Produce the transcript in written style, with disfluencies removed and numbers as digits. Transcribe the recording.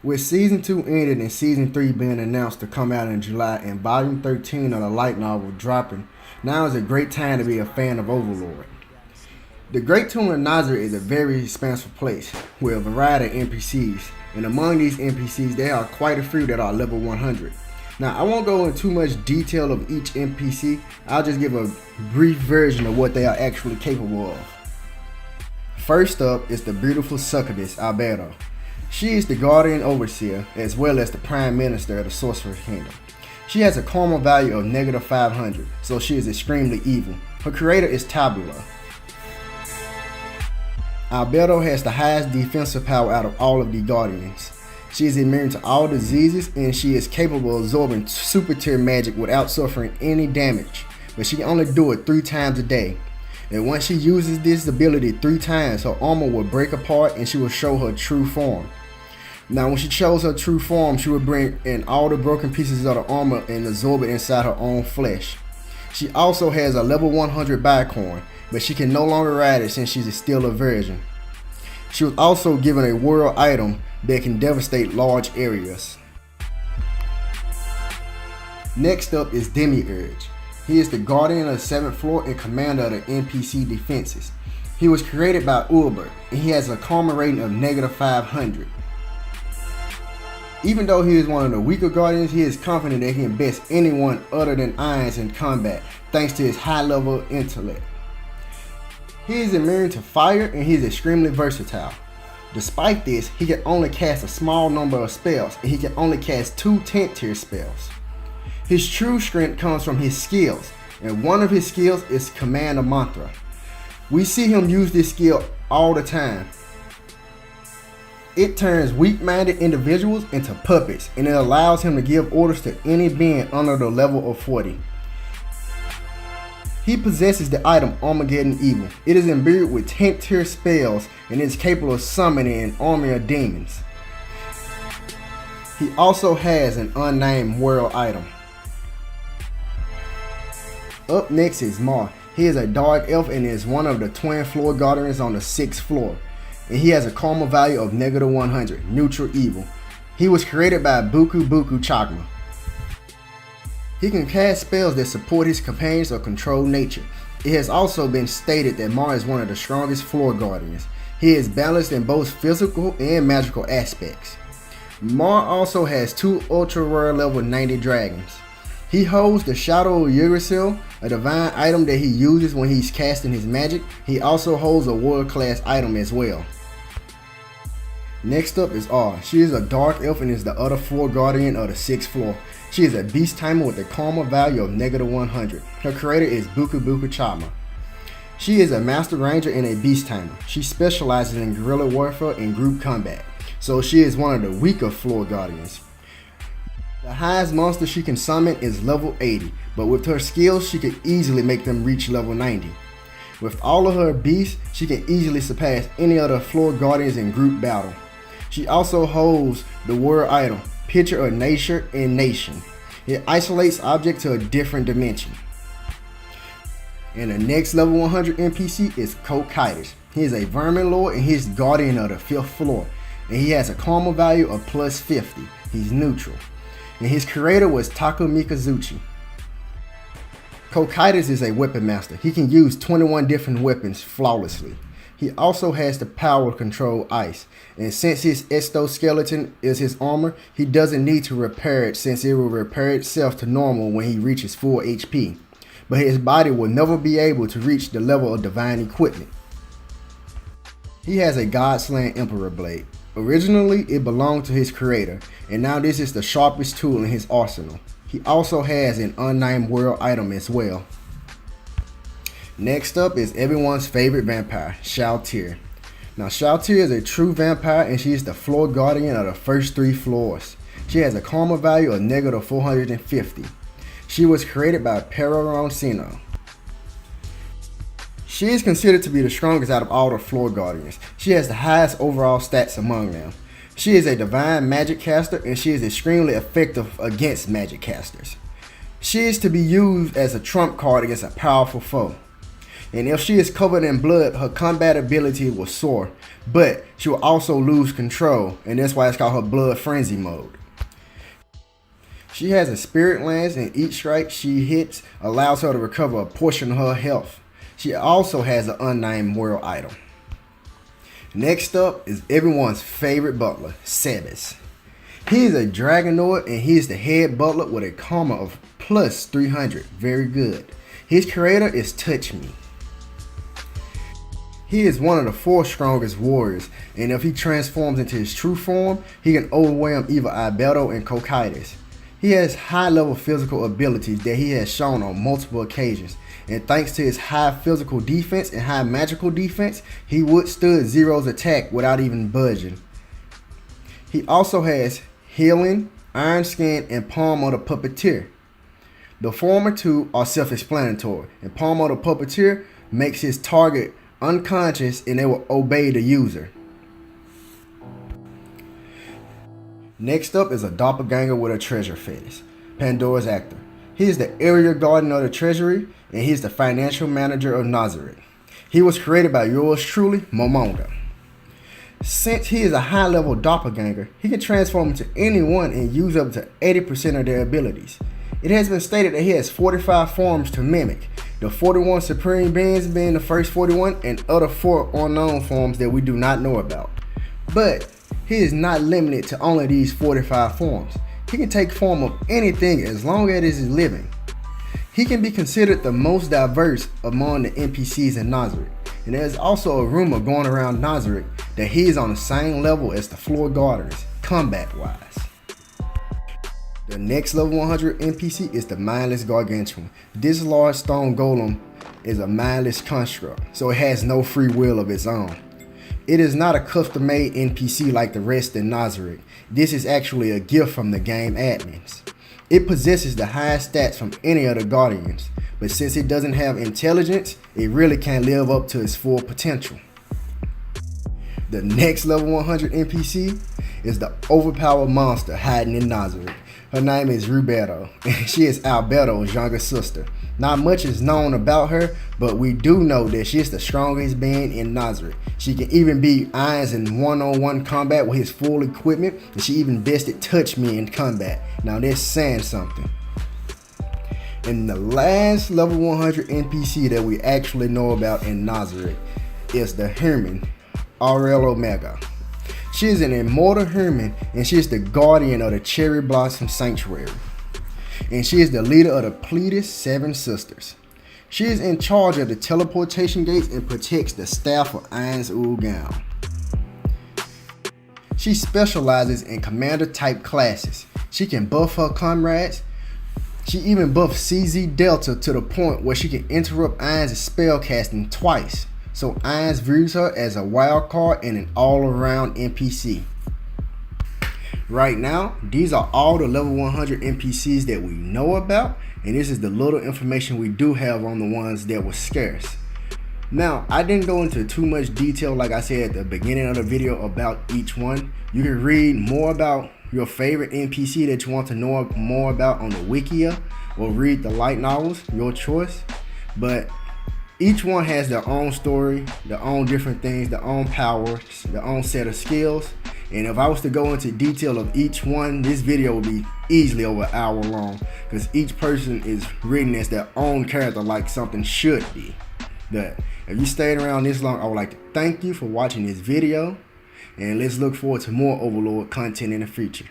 With Season 2 ended and Season 3 being announced to come out in July and Volume 13 of the light novel dropping, now is a great time to be a fan of Overlord. The Great Tomb of Nazarick is a very expansive place with a variety of NPCs, and among these NPCs there are quite a few that are level 100. Now I won't go into too much detail of each NPC, I'll just give a brief version of what they are actually capable of. First up is the beautiful succubus Albedo. She is the guardian overseer as well as the prime minister of the Sorcerer's Kingdom. She has a karma value of -500, so she is extremely evil. Her creator is Tabula. Albedo has the highest defensive power out of all of the guardians. She is immune to all diseases and she is capable of absorbing super tier magic without suffering any damage, but she can only do it 3 times a day. And once she uses this ability 3 times, her armor will break apart and she will show her true form. Now when she shows her true form, she will bring in all the broken pieces of the armor and absorb it inside her own flesh. She also has a level 100 bicorn, but she can no longer ride it since she's still a virgin. She was also given a world item that can devastate large areas. Next up is Demiurge. He is the guardian of the 7th floor and commander of the NPC defenses. He was created by Ulbert and he has a karma rating of -500. Even though he is one of the weaker guardians, he is confident that he can best anyone other than Ainz in combat thanks to his high level intellect. He is immune to fire and he is extremely versatile. Despite this, he can only cast a small number of spells and he can only cast 2 10th tier spells. His true strength comes from his skills, and one of his skills is Command of Mantra. We see him use this skill all the time. It turns weak-minded individuals into puppets and it allows him to give orders to any being under the level of 40. He possesses the item Armageddon Evil. It is imbued with 10th tier spells and is capable of summoning an army of demons. He also has an unnamed world item. Up next is Mar. He is a dark elf and is one of the twin floor guardians on the 6th floor. And he has a karma value of -100, neutral evil. He was created by Buku Chakma. He can cast spells that support his companions or control nature. It has also been stated that Mar is one of the strongest floor guardians. He is balanced in both physical and magical aspects. Mar also has 2 ultra rare level 90 dragons. He holds the Shadow of Yggdrasil, a divine item that he uses when he's casting his magic. He also holds a world class item as well. Next up is R. She is a dark elf and is the other floor guardian of the 6th floor. She is a beast tamer with a karma value of -100. Her creator is Buku Chama. She is a master ranger and a beast tamer. She specializes in guerrilla warfare and group combat, so she is one of the weaker floor guardians. The highest monster she can summon is level 80, but with her skills she can easily make them reach level 90. With all of her beasts, she can easily surpass any other floor guardians in group battle. She also holds the world item, Picture of Nature and Nation. It isolates objects to a different dimension. And the next level 100 NPC is Cocytus. He is a vermin lord and he is guardian of the 5th floor. And he has a karma value of +50. He's neutral. And his creator was Taku Mikazuchi. Cocytus is a weapon master. He can use 21 different weapons flawlessly. He also has the power to control ice, and since his exoskeleton is his armor, he doesn't need to repair it since it will repair itself to normal when he reaches full HP. But his body will never be able to reach the level of divine equipment. He has a God-Slaying Emperor blade. Originally, it belonged to his creator, and now this is the sharpest tool in his arsenal. He also has an unnamed world item as well. Next up is everyone's favorite vampire, Shaltir. Now Shaltir is a true vampire and she is the floor guardian of the first 3 floors. She has a karma value of -450. She was created by Roncino. She is considered to be the strongest out of all the floor guardians. She has the highest overall stats among them. She is a divine magic caster and she is extremely effective against magic casters. She is to be used as a trump card against a powerful foe. And if she is covered in blood, her combat ability will soar, but she will also lose control, and that's why it's called her blood frenzy mode. She has a spirit lance, and each strike she hits allows her to recover a portion of her health. She also has an unnamed world item. Next up is everyone's favorite butler, Sebas. He is a Dragonoid, and he is the head butler with a karma of plus 300. Very good. His creator is Touch Me. He is one of the 4 strongest warriors, and if he transforms into his true form, he can overwhelm either Albedo and Cocytus. He has high level physical abilities that he has shown on multiple occasions, and thanks to his high physical defense and high magical defense, he withstood Zero's attack without even budging. He also has Healing, Iron Skin, and Palm of the Puppeteer. The former 2 are self-explanatory, and Palm of the Puppeteer makes his target unconscious and they will obey the user. Next up is a doppelganger with a treasure fetish, Pandora's Actor. He is the area guardian of the treasury, and he is the financial manager of Nazarick. He was created by yours truly, Momonda. Since he is a high level doppelganger, he can transform into anyone and use up to 80% of their abilities. It has been stated that he has 45 forms to mimic, the 41 supreme beings being the first 41 and other 4 unknown forms that we do not know about. But he is not limited to only these 45 forms. He can take form of anything as long as it is living. He can be considered the most diverse among the NPCs in Nazarick, and there is also a rumor going around Nazarick that he is on the same level as the floor guardians, combat wise. The next level 100 NPC is the Mindless Gargantuan. This large stone golem is a mindless construct, so it has no free will of its own. It is not a custom-made NPC like the rest in Nazarick. This is actually a gift from the game admins. It possesses the highest stats from any of the Guardians, but since it doesn't have intelligence, it really can't live up to its full potential. The next level 100 NPC is the overpowered monster hiding in Nazarick. Her name is Rubedo, and she is Albedo's younger sister. Not much is known about her, but we do know that she is the strongest being in Nazarick. She can even beat Ainz in one-on-one combat with his full equipment, and she even bested Touch Me in combat. Now that's saying something. And the last level 100 NPC that we actually know about in Nazarick is the Herman, Aurel Omega. She is an immortal human, and she is the guardian of the Cherry Blossom Sanctuary. And she is the leader of the Pleiades 7 Sisters. She is in charge of the teleportation gates and protects the staff of Ainz Ulgaum. She specializes in commander type classes. She can buff her comrades. She even buffs CZ Delta to the point where she can interrupt Ainz's spell casting twice. So Ainz views her as a wild card and an all-around NPC. Right now, these are all the level 100 NPCs that we know about, and this is the little information we do have on the ones that were scarce. Now, I didn't go into too much detail like I said at the beginning of the video about each one. You can read more about your favorite NPC that you want to know more about on the Wikia, or read the light novels, your choice. But each one has their own story, their own different things, their own powers, their own set of skills. And if I was to go into detail of each one, this video would be easily over an hour long, because each person is written as their own character like something should be. But if you stayed around this long, I would like to thank you for watching this video, and let's look forward to more Overlord content in the future.